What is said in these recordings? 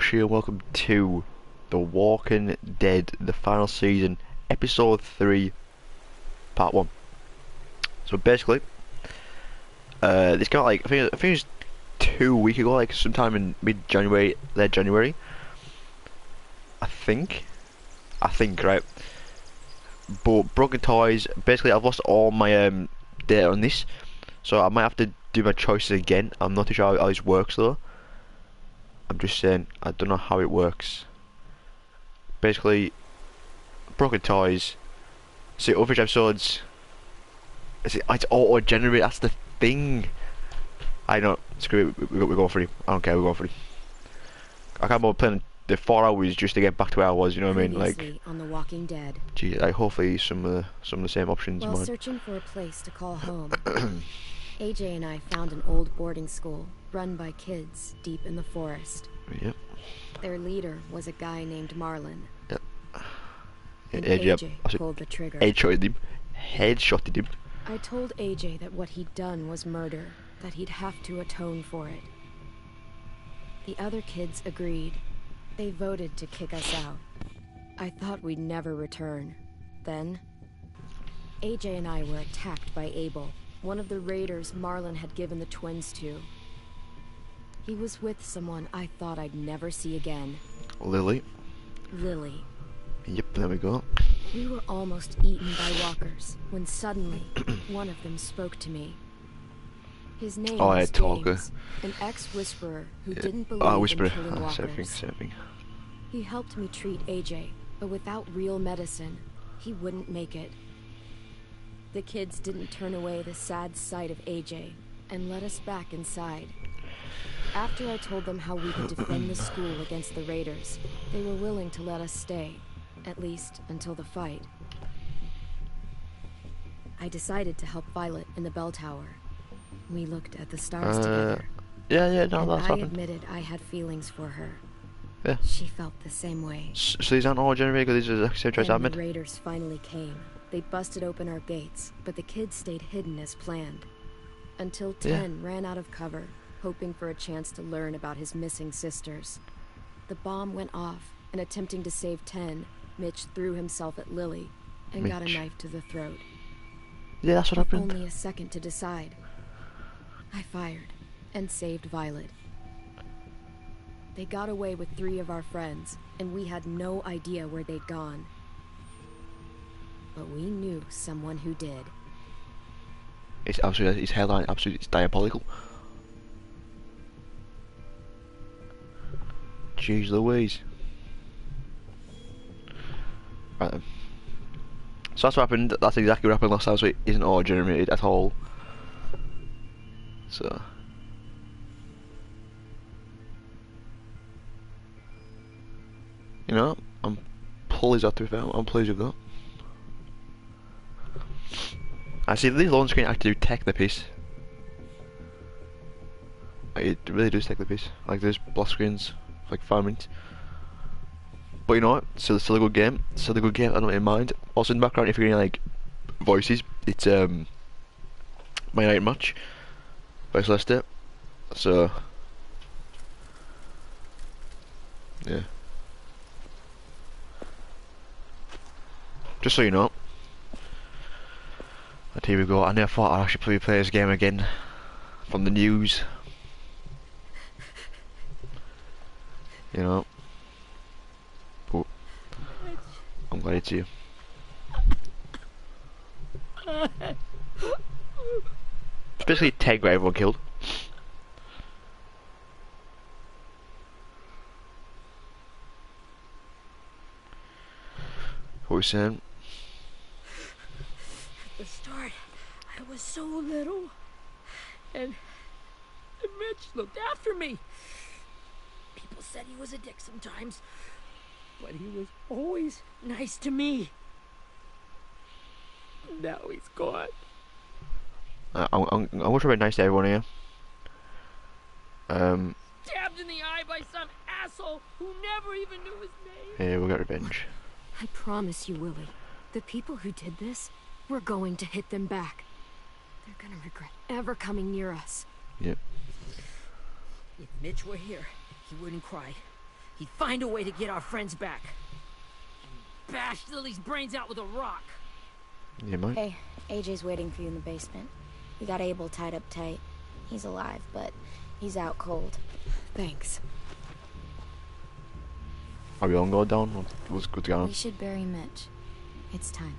Josh here, and welcome to The Walking Dead, the final season, episode 3, part 1. So basically, this came out like, I think it was 2 weeks ago, like sometime in mid-January, late January. I think, right? But Broken Toys, basically I've lost all my data on this, so I might have to do my choices again. I'm not too sure how this works though. I'm just saying, I don't know how it works. Basically, Broken Toys. See, other episodes. It's auto-generate. That's the thing. I know. Screw it. We're going for it. I don't care. We're going for it. I can't bother playing the 4 hours just to get back to where I was. You know what I mean? Like, on The Walking Dead. Gee, like hopefully some of the same options. While searching for a place to call home, AJ and I found an old boarding school run by kids deep in the forest. Yep. Their leader was a guy named Marlon. Yep. And AJ pulled the trigger. Headshotted him. I told AJ that what he'd done was murder, that he'd have to atone for it. The other kids agreed. They voted to kick us out. I thought we'd never return. Then, AJ and I were attacked by Abel, one of the raiders Marlon had given the twins to. He was with someone I thought I'd never see again. Lily. Yep, there we go. We were almost eaten by walkers when suddenly one of them spoke to me. His name was James, an ex-whisperer who didn't believe in killing walkers. Same thing. He helped me treat AJ, but without real medicine, he wouldn't make it. The kids didn't turn away the sad sight of AJ and let us back inside. After I told them how we could defend the school against the raiders, they were willing to let us stay, at least until the fight. I decided to help Violet in the bell tower. We looked at the stars together. Yeah, no, that's happened. I admitted I had feelings for her. Yeah. She felt the same way. So these aren't all generated because these are the same choice I made? The raiders finally came. They busted open our gates, but the kids stayed hidden as planned. Until Ten ran out of cover, hoping for a chance to learn about his missing sisters. The bomb went off, and attempting to save Ten, Mitch threw himself at Lily and got a knife to the throat. Yeah, that's what happened. Only a second to decide. I fired and saved Violet. They got away with 3 of our friends, and we had no idea where they'd gone. But we knew someone who did. It's absolutely, his hairline, absolutely, it's diabolical. Jeez Louise. Right then. So that's what happened. That's exactly what happened last time. So it isn't all generated at all. So. You know, I'm pleased out to be fair. I'm pleased with that. I see these loan screen actually do take the piece. Like, it really does take the piece. Like there's black screens for like 5 minutes. But you know what? Still a good game. Still a good game. I don't mind. Also in the background, if you're getting like voices, it's Man United match versus Leicester. So yeah. Just so you know. And here we go. I never thought I'd actually play this game again from the news. You know. But I'm glad it's you. It's basically Ted got everyone killed. What are we saying? At the start, I was so little, and Mitch looked after me. People said he was a dick sometimes, but he was always nice to me. Now he's gone. I'm going to be nice to everyone here. Stabbed in the eye by some asshole who never even knew his name. Yeah, we'll get revenge. I promise you, Willie, the people who did this, we're going to hit them back. They're gonna regret ever coming near us. Yep. If Mitch were here, he wouldn't cry. he'd find a way to get our friends back. And bash Lily's brains out with a rock. Yeah, mate. Hey, AJ's waiting for you in the basement. We got Abel tied up tight. He's alive, but he's out cold. Thanks. Are we all going down? What's good to go on? We should bury Mitch. It's time.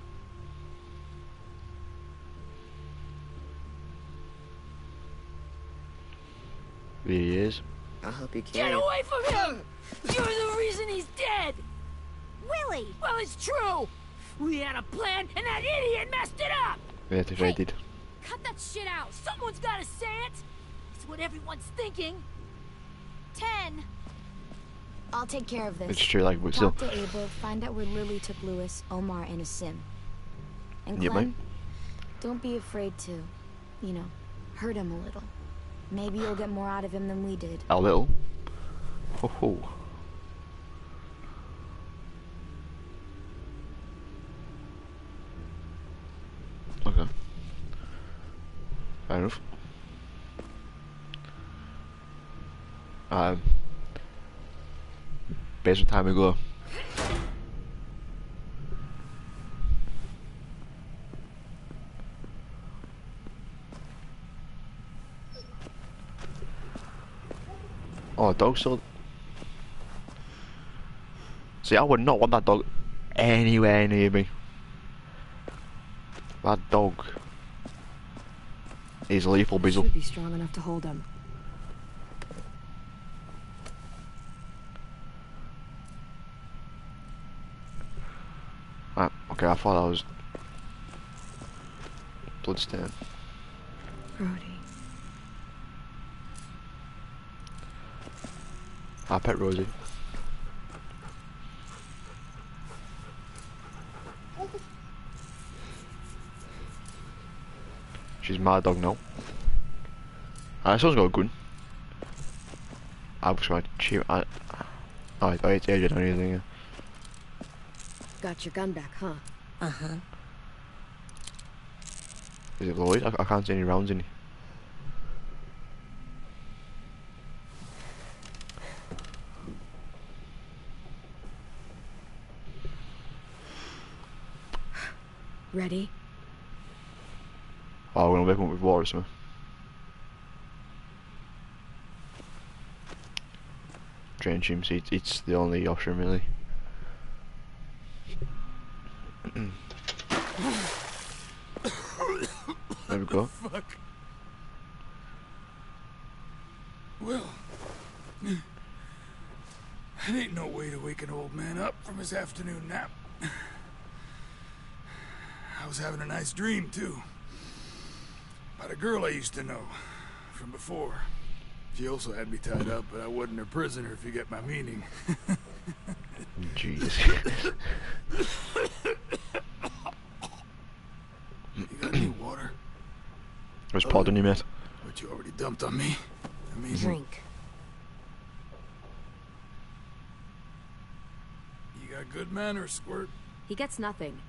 There he is. I'll help you Get carry it. away from him! You're the reason he's dead! Willie! Well, it's true! We had a plan, and that idiot messed it up! Yeah, that's what I did. Cut that shit out! Someone's gotta say it! It's what everyone's thinking. 10. I'll take care of this. It's true, like, but still. Talk to Abel, find out where Lily took Lewis, Omar, and a sim. And Yeah, Glenn, mate. don't be afraid to, you know, hurt him a little. Maybe you'll get more out of him than we did. A little. Ho ho. Okay. Fair enough. Based on time ago. Oh, dog still. See, I would not want that dog anywhere near me. That dog is lethal, Bizzle. Should be strong enough to hold him. Right, okay, I thought that was Bloodstain. Brody. I pet Rosie. She's my dog now. This one's got a gun. I was going to shoot at. Oh, it's aged or anything. Yeah. Got your gun back, huh? Uh-huh. Is it Lloyd? I can't see any rounds in it. Ready? Oh, we're gonna wake him up with water or something. Drench him, see, it's the only option really. There we go. Fuck. Well, that ain't no way to wake an old man up from his afternoon nap. I was having a nice dream, too. About a girl I used to know from before. She also had me tied up, but I wasn't her prisoner, if you get my meaning. Jesus. You got any water? There's pod on you, mate. What you already dumped on me? I mean, Drink. you got good manners, Squirt. He gets nothing.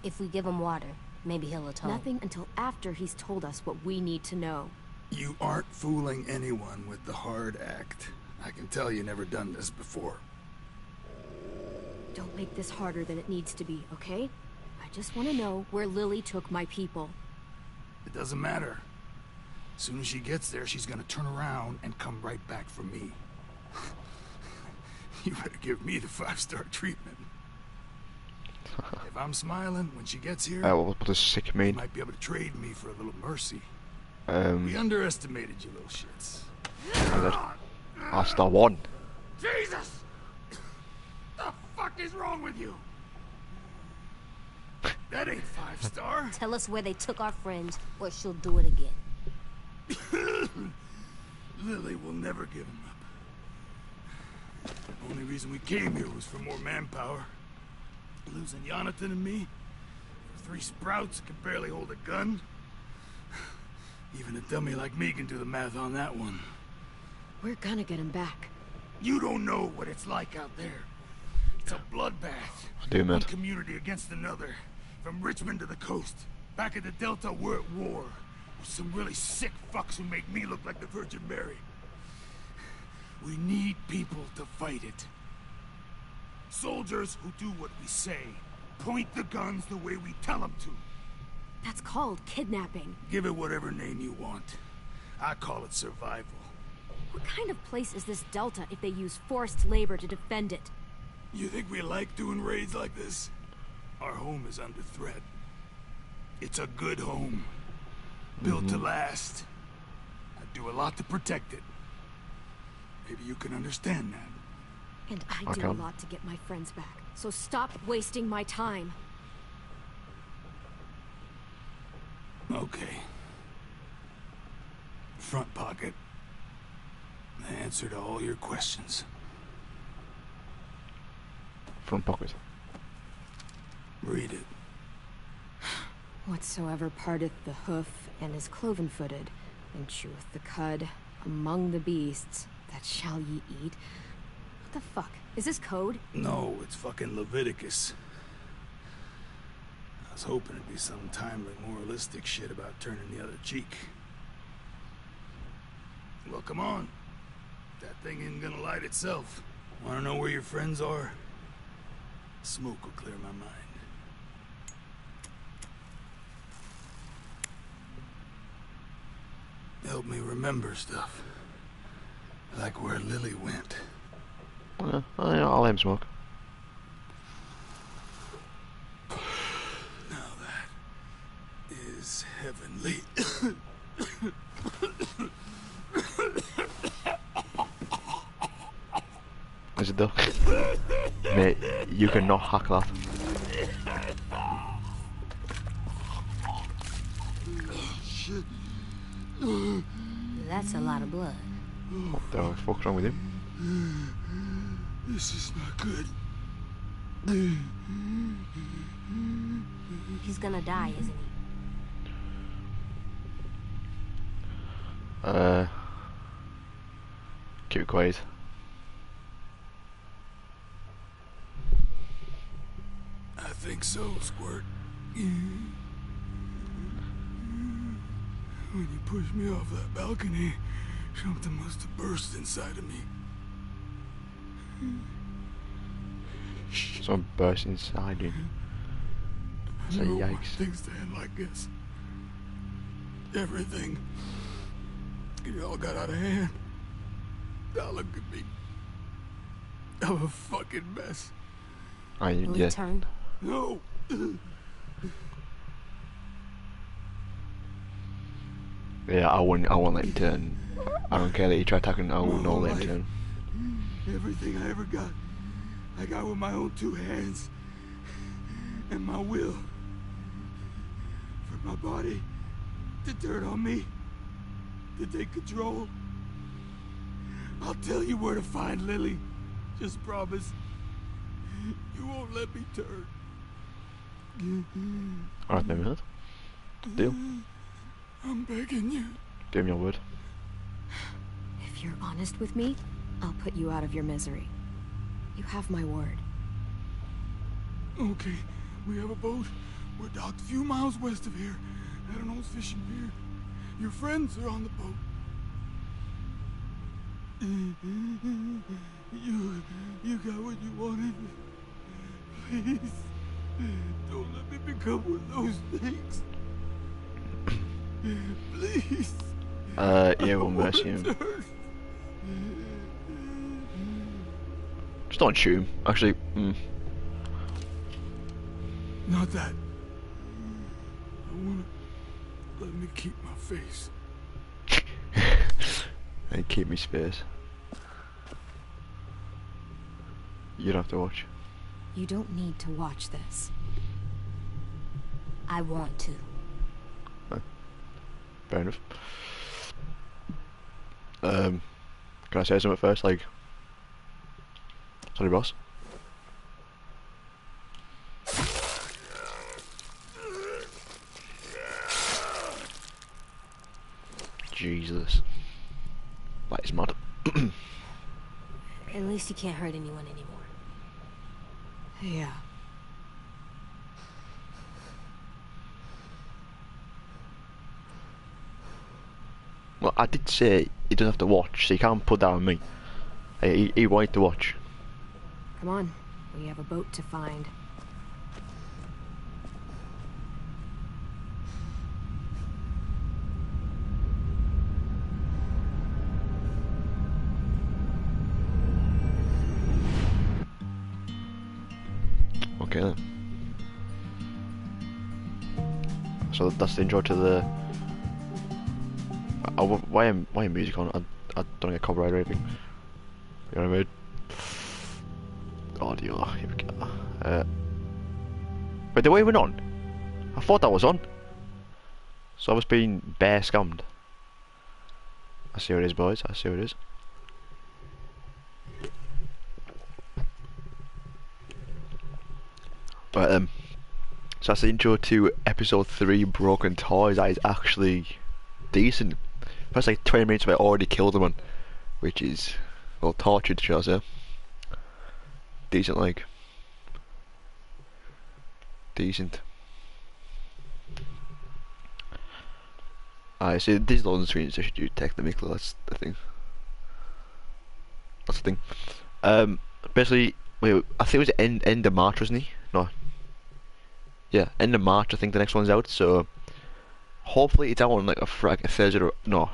If we give him water, maybe he'll atone. Nothing until after he's told us what we need to know. You aren't fooling anyone with the hard act. I can tell you never done this before. Don't make this harder than it needs to be, okay? I just want to know where Lily took my people. It doesn't matter. As soon as she gets there, she's gonna turn around and come right back for me. You better give me the 5-star treatment. If I'm smiling when she gets here, What does sick you mean? might be able to trade me for a little mercy. We underestimated you little shits. That's the one. Jesus! The fuck is wrong with you? That ain't 5-star. Tell us where they took our friends, or she'll do it again. Lily will never give him up. The only reason we came here was for more manpower. Losing Jonathan and me, for 3 sprouts that can barely hold a gun. Even a dummy like me can do the math on that one. We're gonna get him back. You don't know what it's like out there. It's a bloodbath. I do, One mate. community against another. From Richmond to the coast. Back at the Delta, we're at war. With some really sick fucks who make me look like the Virgin Mary. We need people to fight it. Soldiers who do what we say. Point the guns the way we tell them to. That's called kidnapping. Give it whatever name you want. I call it survival. What kind of place is this Delta if they use forced labor to defend it? You think we like doing raids like this? Our home is under threat. It's a good home. Built to last. I do a lot to protect it. Maybe you can understand that. And I did a lot to get my friends back. So stop wasting my time. Okay. Front pocket. The answer to all your questions. Front pocket. Read it. Whatsoever parteth the hoof and is cloven-footed, and cheweth the cud among the beasts, that shall ye eat. What the fuck? Is this code? No, it's fucking Leviticus. I was hoping it'd be some timely, moralistic shit about turning the other cheek. Well, come on. That thing ain't gonna light itself. Wanna know where your friends are? Smoke will clear my mind. Help me remember stuff. Like where Lily went. I'll let him smoke. Now that is heavenly. Is it though? Mate, you cannot hack that. Shit. That's a lot of blood. What the fuck's wrong with him? This is not good. He's gonna die, isn't he? Keep it quiet. I think so, Squirt. When you pushed me off that balcony, something must have burst inside of me. Someone burst inside you. I Say never want yikes. things to end like this. Everything. It all got out of hand. Now look at me. I'm a fucking mess. Will he Yeah. turn? No. Yeah, I won't let him turn. I don't care that you try attacking, I will not let him turn. Everything I ever got, I got with my own two hands. And my will. For my body to turn on me. To take control. I'll tell you where to find Lily. Just promise. You won't let me turn. Alright then, mate. Deal. I'm begging you. Give me your word. If you're honest with me, I'll put you out of your misery. You have my word. Okay, we have a boat. We're docked a few miles west of here at an old fishing pier. Your friends are on the boat. You got what you wanted. Please, don't let me become one of those things. Please. Yeah, we'll mercy him. Just don't shoot him. Actually, Not that. I wanna let me keep my face. and keep me space. You don't have to watch. You don't need to watch this. I want to. Fair enough. Can I say something first? Like, sorry, boss. Jesus, that is mad. At least you can't hurt anyone anymore. Yeah. Well, I did say he doesn't have to watch, so you can't put that on me. He wanted to watch. Come on, we have a boat to find. Okay then. So that's the intro to the. Why am music on? I don't get copyright or anything. You know what I mean? Audio. Here we go. But the way we're on. I thought that was on. So I was being bare scammed. I see what it is, boys. I see what it is. But so that's the intro to episode 3, Broken Toys. That is actually decent. First like 20 minutes I already killed them on, which is, well, tortured, shall I say. Decent, like. Decent. I see these loading screens I should do technically, that's the thing. That's the thing. Basically, wait, I think it was end of March, wasn't he? No. Yeah, end of March I think the next one's out, so hopefully it's out on like a Thursday or no,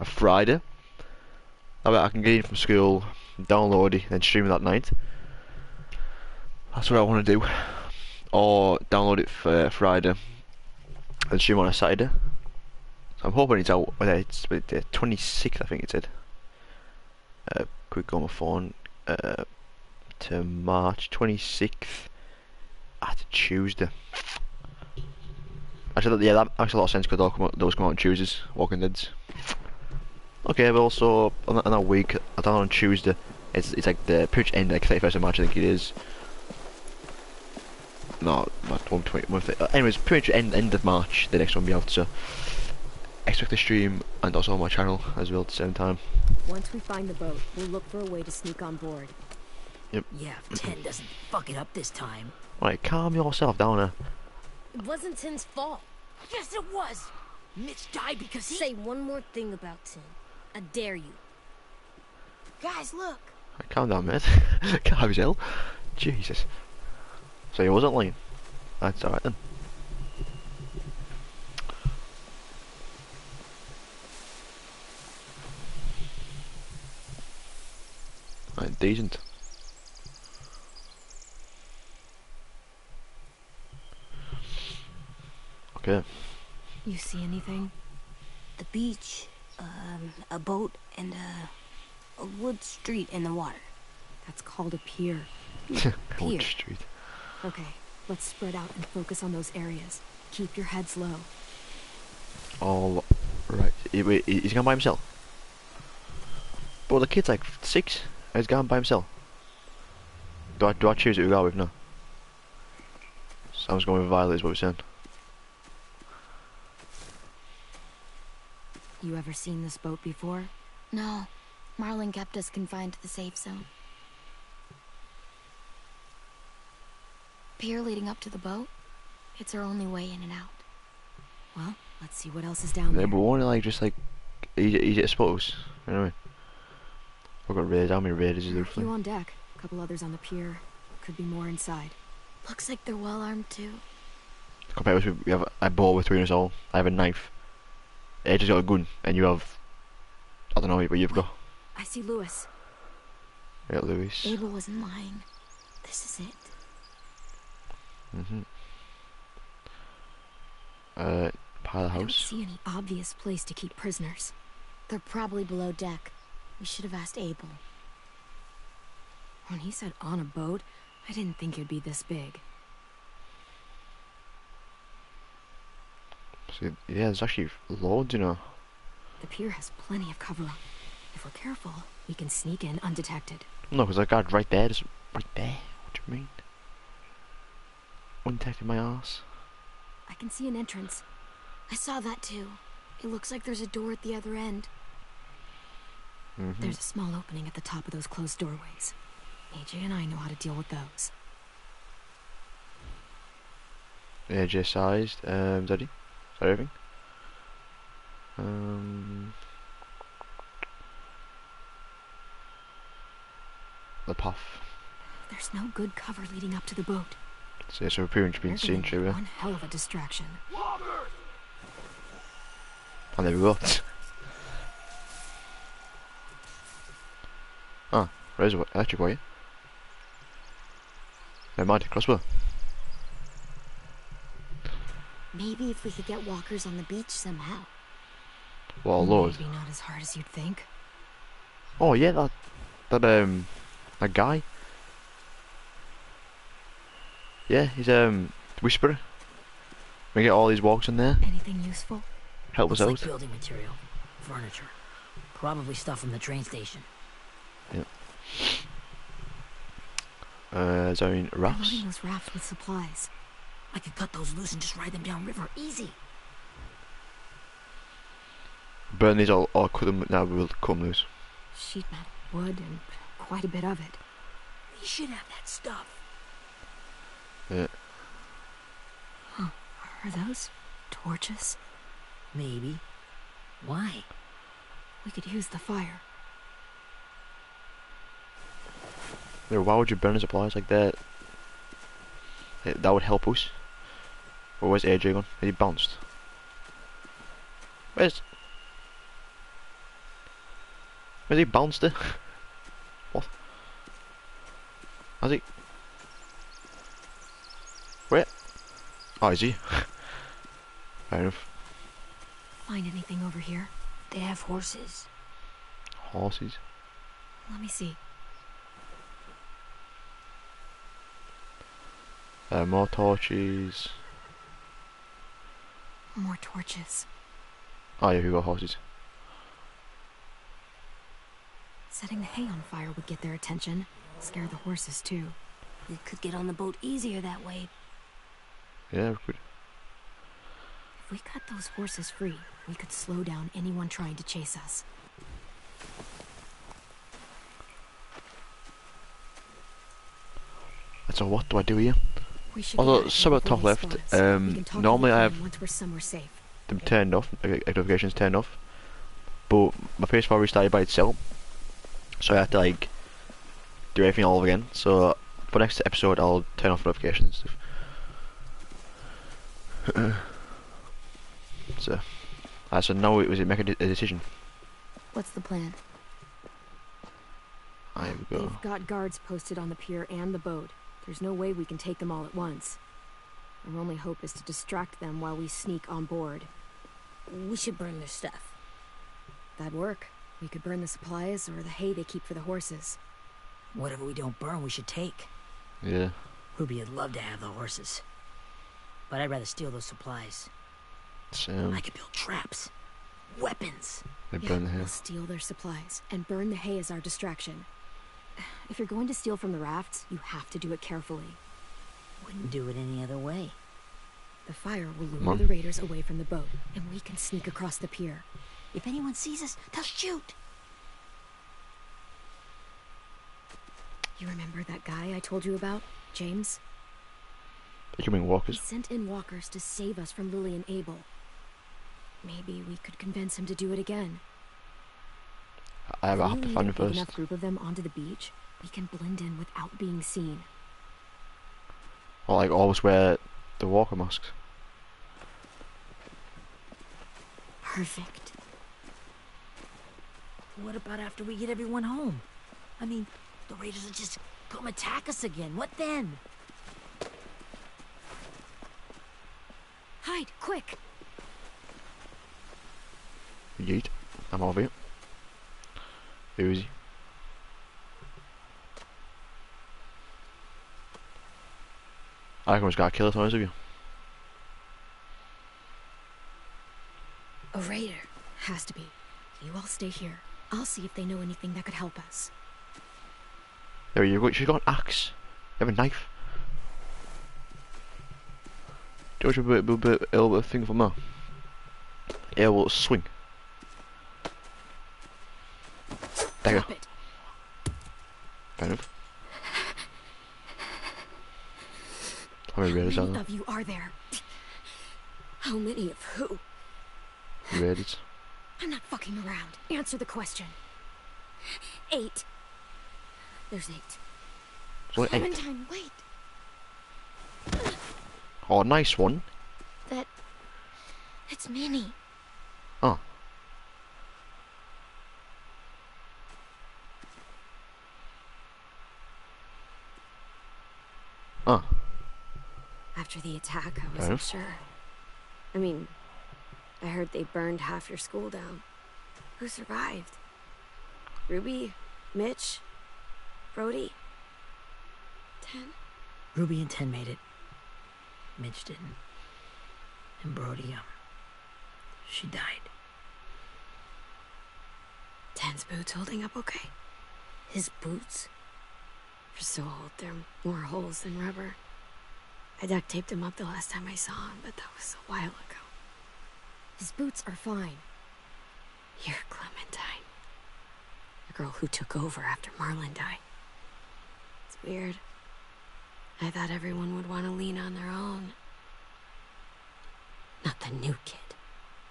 a Friday. That way I can get in from school, download it, and stream it that night. That's what I want to do. Or download it for Friday and stream on a Saturday. So I'm hoping it's out. Well, it's the 26th, I think it said. Quick go on my phone. To March 26th at Tuesday. Actually, yeah, that makes a lot of sense because those come out on Tuesdays. Walking Dead's. Okay, but also on that week, I don't know, on Tuesday, it's like the pretty much end, like 31st of March, I think it is. No, not 120. Anyways, pretty much end of March, the next one will be out, so expect the stream and also on my channel as well at the same time. Once we find the boat, we'll look for a way to sneak on board. Yep. Yeah, if Tin doesn't fuck it up this time. Right, calm yourself down there. It wasn't Tin's fault. Yes, it was. Mitch died because he... Say one more thing about Tin. I dare you. Guys, look. Right, calm down, mate. Calm yourself. Jesus. So he wasn't lying. That's alright then. Right, decent. Okay. You see anything? The beach, a boat, and a wood street in the water. That's called a pier. Old Street. Okay, let's spread out and focus on those areas. Keep your heads low. All right. Wait, he's gone by himself. But the kid's like 6. And he's gone by himself. Do I choose who to go with? No. So I was going with Violet, is what we're saying. You ever seen this boat before? No. Marlin kept us confined to the safe zone. Pier leading up to the boat? It's our only way in and out. Well, let's see what else is down Yeah, there. but we only like just like easy to suppose. You know what I mean? We've got raiders. How many raiders is there? A few on deck, a couple others on the pier. Could be more inside. Looks like they're well armed too. Compared to us, we have a bow between us all. I have a knife. Edge's got a gun, and you have, I don't know what you've got. I see Lewis. Yeah, Lewis. Abel wasn't lying. This is it. Part of the I don't house. see any obvious place to keep prisoners. They're probably below deck. We should have asked Abel. When he said on a boat, I didn't think it'd be this big. See, yeah, there's actually loads, you know. The pier has plenty of cover up. If we're careful, we can sneak in undetected. No, because that guy's right there. Just right there. What do you mean? Undetected my ass. I can see an entrance. I saw that too. It looks like there's a door at the other end. There's a small opening at the top of those closed doorways. AJ and I know how to deal with those. AJ sized. Zaddy? Is that everything? the path. There's no good cover leading up to the boat. So it's appearance being They're seen gonna through be here. one hell of a distraction. And there we go. Ah, there's an electric wire. Never mind, crossbow. Maybe if we could get walkers on the beach somehow. What a load. Maybe not as hard as you'd think. Oh yeah, that guy. Yeah, he's Whisperer. We get all these walks in there. Anything useful? Help us Looks out. like building material, furniture, probably stuff from the train station. Yep. Zone They're rafts. loading those rafts with supplies. I could cut those loose and just ride them downriver, easy. Burn these all, or cut them. Now we'll cut them loose. Sheet metal, wood, and quite a bit of it. We should have that stuff. Yeah. Are those torches? Maybe. Why? We could use the fire. Yeah, why would you burn supplies like that? That would help us. But where's AJ gone? Has he bounced? Where's he bounced it? What? Has he? Where? Oh, is he? Fair enough. Find anything over here? They have horses. Horses. Let me see. More torches. More torches. Oh yeah, we got horses. Setting the hay on fire would get their attention. Scare the horses too. We could get on the boat easier that way. Yeah, we could. If we cut those horses free, we could slow down anyone trying to chase us. So what do I do here? We should Although, get some at the top before left, they spot us. We can talk normally to the I plane have once we're somewhere safe. them turned off, notifications turned off. But my PS4 restarted by itself, so I had to like do everything all over again. So for next episode, I'll turn off notifications and stuff. So now it was it make a decision. What's the plan? There we go. They've got guards posted on the pier and the boat. There's no way we can take them all at once. Our only hope is to distract them while we sneak on board. We should burn their stuff. That'd work. We could burn the supplies or the hay they keep for the horses. Whatever we don't burn, we should take. Yeah. Ruby'd love to have the horses. But I'd rather steal those supplies. So I could build traps. Weapons. they Yeah, burn the hair. we'll steal their supplies and burn the hay as our distraction. If you're going to steal from the rafts, you have to do it carefully. Wouldn't do it any other way. The fire will lure Mom? the raiders away from the boat, and we can sneak across the pier. If anyone sees us, they'll shoot. You remember that guy I told you about? James? You mean He walkers? sent in walkers to save us from Lily and Abel. Maybe we could convince him to do it again. I have If to we lead find a them big first. enough group of them onto the beach, we can blend in without being seen. Or like always wear the walker masks. Perfect. What about after we get everyone home? I mean, the raiders will just come attack us again. What then? Hide, quick! Yeet. I'm over here. Who is he? I reckon we just gotta kill it, honest with you. A raider. Has to be. You all stay here. I'll see if they know anything that could help us. There you go. She's got an axe. You have a knife. George, a little bit of thing from there. Yeah, well, swing. There you Drop go. it. Fair enough. How many raiders How are many there? of you are there? How many of who? Raiders. I'm not fucking around. Answer the question. 8. There's 8. So 8. Clementine, wait. Oh, nice one. It's Minnie. Oh. Oh. After the attack, I Fair wasn't enough. sure. I mean, I heard they burned half your school down. Who survived? Ruby? Mitch? Brody? 10? Ruby and 10 made it. Mitch didn't. And Brody, she died. 10's boots holding up okay? His boots? They're so old, there are more holes than rubber. I duct taped him up the last time I saw him, but that was a while ago. His boots are fine. You're Clementine. The girl who took over after Marlon died. It's weird. I thought everyone would want to lean on their own. Not the new kid.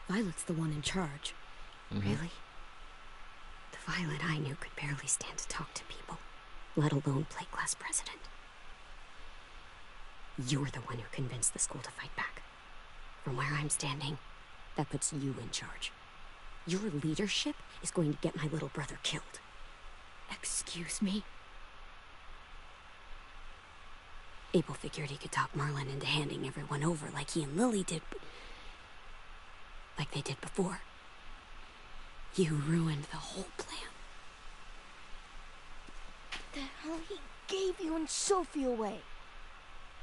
Violet's the one in charge. Really? The Violet I knew could barely stand to talk to people, let alone play class president. You're the one who convinced the school to fight back. From where I'm standing, that puts you in charge. Your leadership is going to get my little brother killed. Excuse me? Abel figured he could talk Marlon into handing everyone over like he and Lily did, like they did before. You ruined the whole plan. The hell he gave you and Sophie away.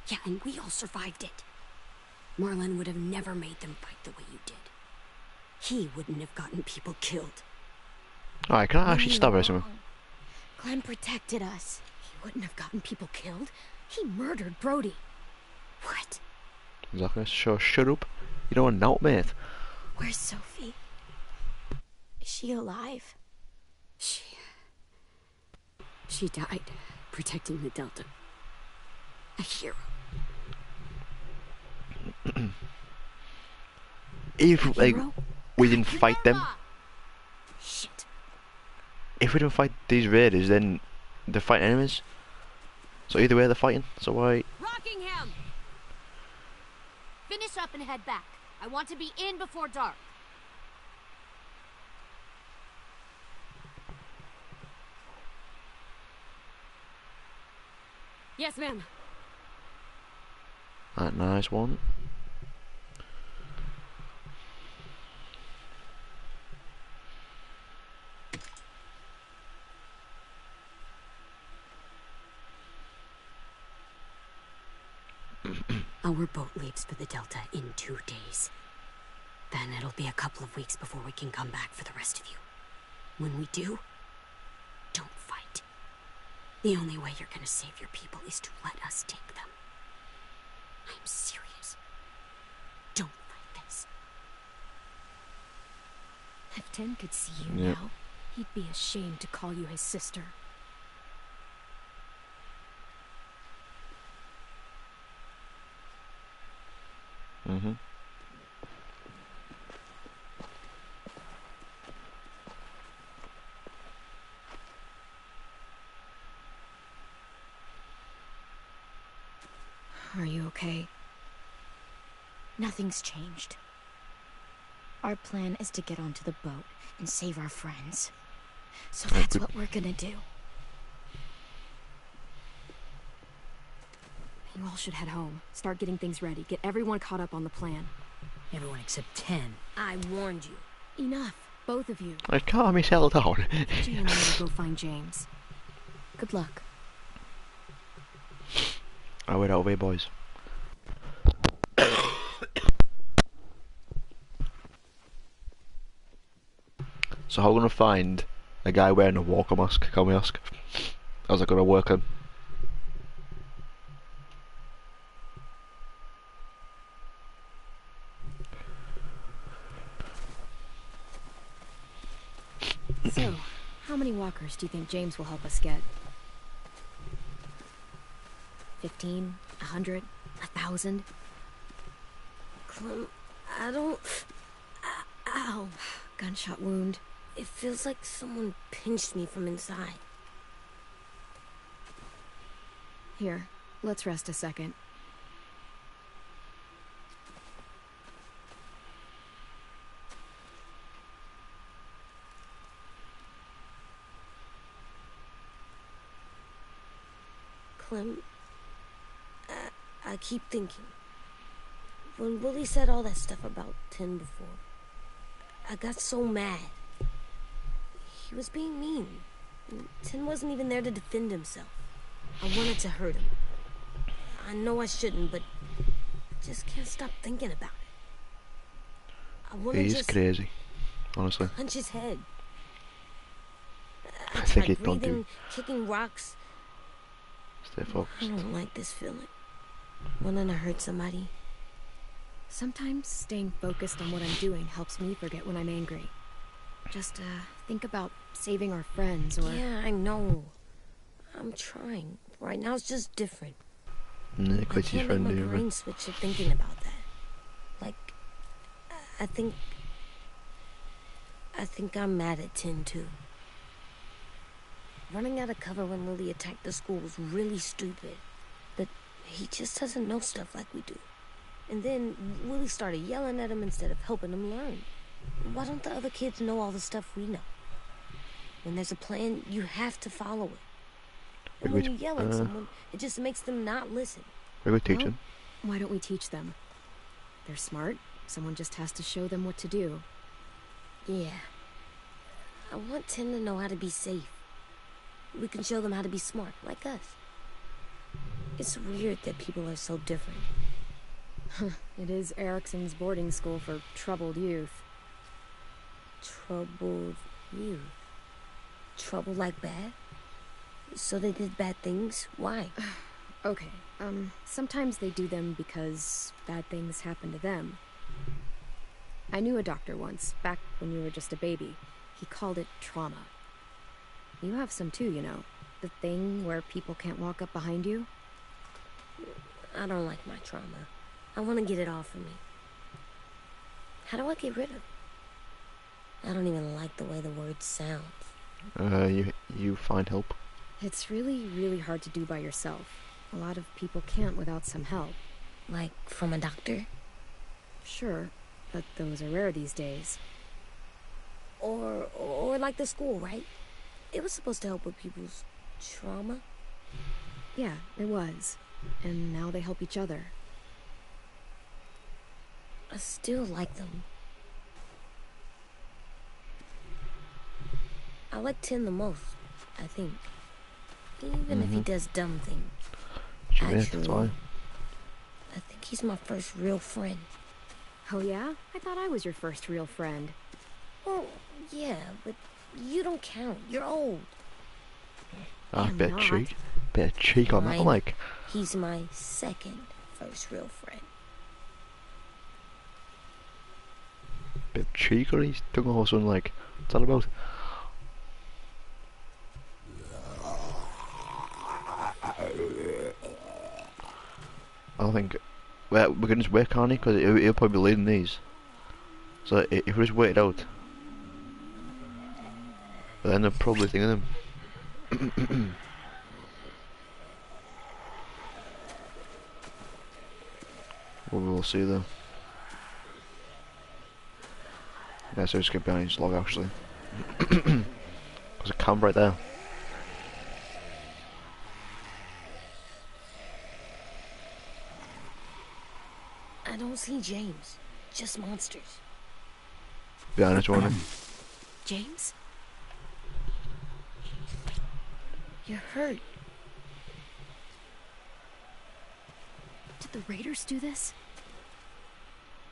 Yeah, and we all survived it. Marlon would have never made them fight the way you did. He wouldn't have gotten people killed. Alright, can I actually stab her or something? Wrong. Clem protected us. He wouldn't have gotten people killed. He murdered Brody. What? Exactly. So shut up. You don't know, mate. Where's Sophie? Is she alive? She died protecting the Delta. A hero. If like Hero? we didn't fight them, Shit. if we didn't fight these raiders, then they're fighting enemies. So either way they're fighting. So why? Rockingham! Finish up and head back. I want to be in before dark. Yes, ma'am. That nice one. Our boat leaves for the Delta in 2 days. Then it'll be a couple of weeks before we can come back for the rest of you. When we do, don't fight. The only way you're gonna save your people is to let us take them. I'm serious. Don't fight this. If Ten could see you Yeah. now, he'd be ashamed to call you his sister. Mm-hmm. Are you okay? Nothing's changed. Our plan is to get onto the boat and save our friends. So that's what we're gonna do. You all should head home. Start getting things ready. Get everyone caught up on the plan. Everyone except 10. I warned you. Enough, both of you. I calm myself down. Jay and I will go find James. Good luck. I wait out of here, boys. So how are we gonna find a guy wearing a walker mask, can we ask? How's that gonna work then? So, how many walkers do you think James will help us get? 15? 100? 1,000? Clem, I don't... Ow. Gunshot wound. It feels like someone pinched me from inside. Here, let's rest a second. Clem, I keep thinking. When Willie said all that stuff about Tin before, I got so mad. He was being mean. Tin wasn't even there to defend himself. I wanted to hurt him. I know I shouldn't, but I just can't stop thinking about it. I want to He's just crazy, honestly. punch his head. I think tried he'd don't breathing, do. kicking rocks. Stay I focused. don't like this feeling. Wanting to hurt somebody. Sometimes staying focused on what I'm doing helps me forget when I'm angry. Just, think about saving our friends or... Yeah, I know. I'm trying. Right now it's just different. Yeah, I quite his can't make friend my here. brain switch to thinking about that. Like, I think I'm mad at Tin, too. Running out of cover when Lily attacked the school was really stupid. But he just doesn't know stuff like we do. And then Willie started yelling at him instead of helping him learn. Why don't the other kids know all the stuff we know? When there's a plan, you have to follow it. And when you yell at someone, it just makes them not listen. We're going to teach Well, him. Why don't we teach them? They're smart. Someone just has to show them what to do. Yeah. I want Tin to know how to be safe. We can show them how to be smart, like us. It's weird that people are so different. It is Erickson's boarding school for troubled youth. Troubled youth. Trouble like bad? So they did bad things? Why? Okay, sometimes they do them because bad things happen to them. I knew a doctor once, back when you were just a baby. He called it trauma. You have some too, you know. The thing where people can't walk up behind you. I don't like my trauma. I want to get it off of me. How do I get rid of it? I don't even like the way the word sounds. You find help. It's really, really hard to do by yourself. A lot of people can't without some help. Like, from a doctor? Sure, but those are rare these days. Or like the school, right? It was supposed to help with people's trauma. Yeah, it was. And now they help each other. I still like them. I like Tin the most, I think. Even if he does dumb things. That's why. I think he's my first real friend. Oh yeah? I thought I was your first real friend. Well, yeah, but you don't count. You're old. Ah, I'm bit of not. cheek. Bit of cheek on that Fine. one, like. He's my second first real friend. Bit of cheek, or he's talking about something like. What's that about? I don't think. Well, we can just wait, can't he? Because he'll probably be leading these. So if we just wait it out. But then they're probably thinking them. Well, we'll see though. Yeah, so just get behind his log actually. There's a camp right there. I don't see James. Just monsters. Behind us, warning. James? You're hurt. Did the Raiders do this?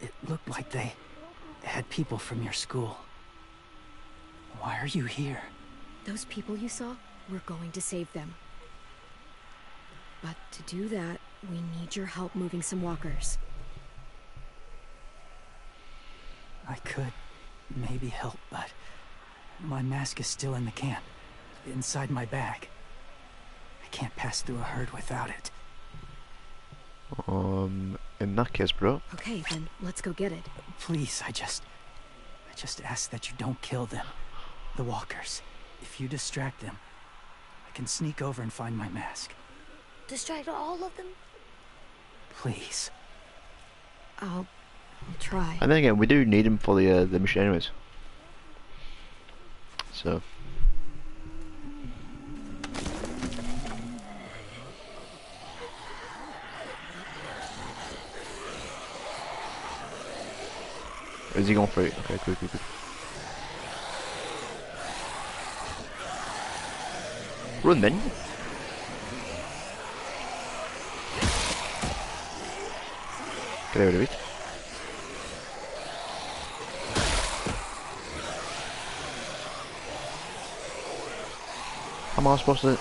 It looked like they had people from your school. Why are you here? Those people you saw, we're going to save them. But to do that, we need your help moving some walkers. I could maybe help, but my mask is still in the camp, inside my bag. I can't pass through a herd without it. In that case, bro. Okay, then let's go get it. Please, I just ask that you don't kill them. The walkers. If you distract them, I can sneak over and find my mask. distract all of them? Please. I'll try. And then again, we do need him for the mission anyways. So. Is he going for it? Okay, quick. Run then. Get out of it. How am I supposed to...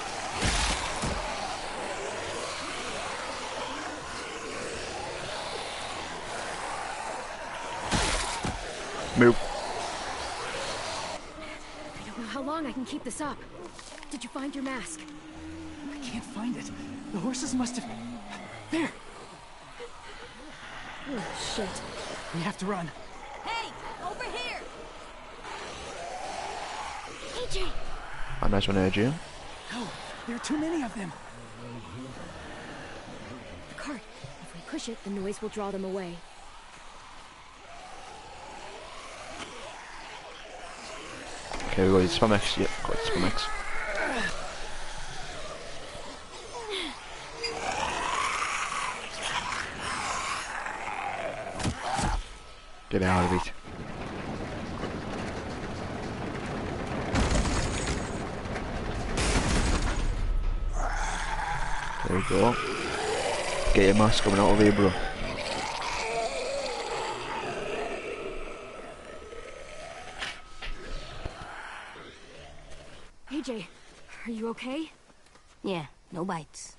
Move. I don't know how long I can keep this up. Did you find your mask? I can't find it. The horses must have... There! Oh, shit. We have to run. Hey, over here! AJ! A nice one, AJ. No, there are too many of them. The cart. If we push it, the noise will draw them away. Okay, we got his spam X. Yep, got his spam X. Get out of it. There we go. Get your mask coming out of here, bro. AJ, are you okay? Yeah, no bites.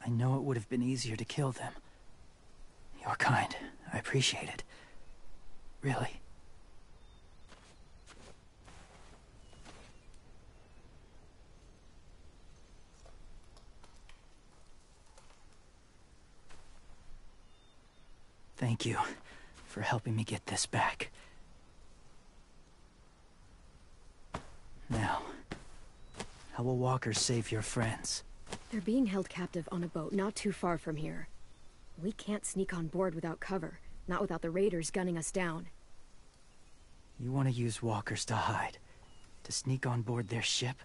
I know it would have been easier to kill them. You're kind. I appreciate it. Really. Thank you for helping me get this back. Now, how will Walker save your friends? They're being held captive on a boat not too far from here. We can't sneak on board without cover, not without the raiders gunning us down. You want to use walkers to hide? To sneak on board their ship?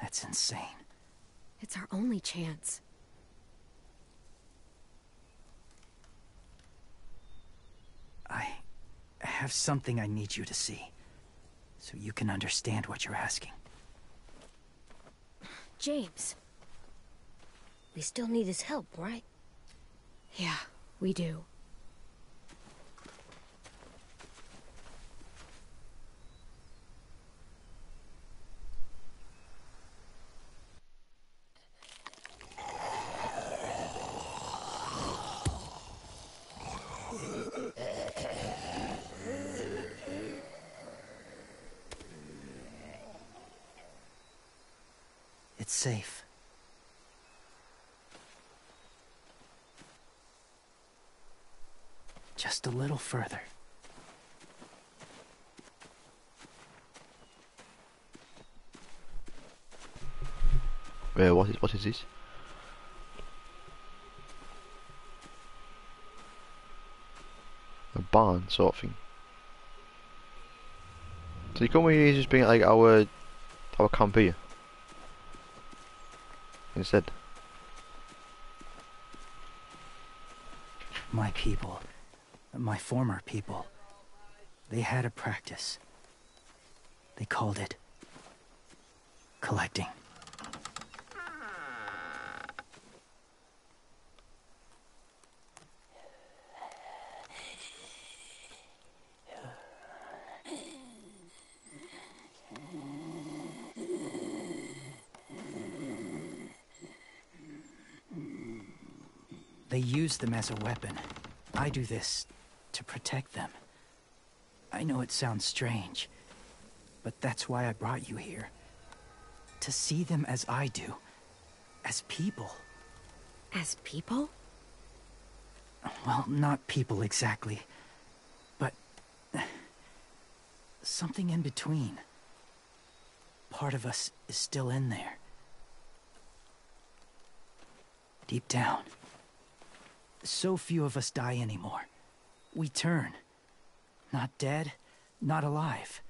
That's insane. It's our only chance. I have something I need you to see, so you can understand what you're asking. James. We still need his help, right? Yeah, we do. It's safe. Just a little further. What is this? A barn sort of thing. So you come here just being like our camp here instead. My people, my former people, they had a practice. They called it collecting. They use them as a weapon. I do this to protect them. I know it sounds strange, but that's why I brought you here. To see them as I do. As people. As people? Well, not people exactly, but something in between. part of us is still in there. Deep down. So few of us die anymore. We turn. Not dead, not alive.